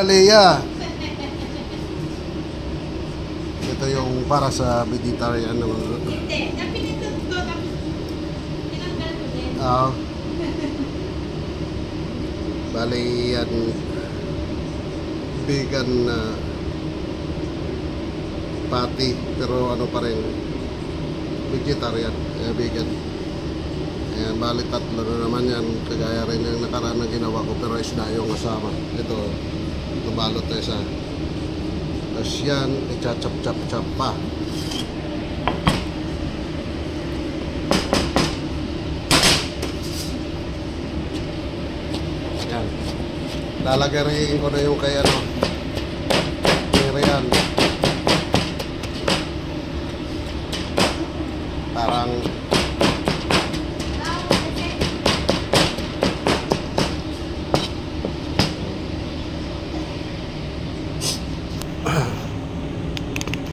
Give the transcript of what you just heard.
Leia. Ito yung para sa vegetarian naman. Hindi. Napinindot ko. Tinanggal ko din. Bali yan vegan na patty pero ano pa rin vegetarian, vegan. Ayan, bali tatlo na naman yan, kagaya rin yung nakaraan na ginawa ko pero isda yung kasama. Ito, nabalot na isa. Tapos yan, i-chop-chop-chop pa. Yan. Lalagay ko na yung kay ano, kay Rian.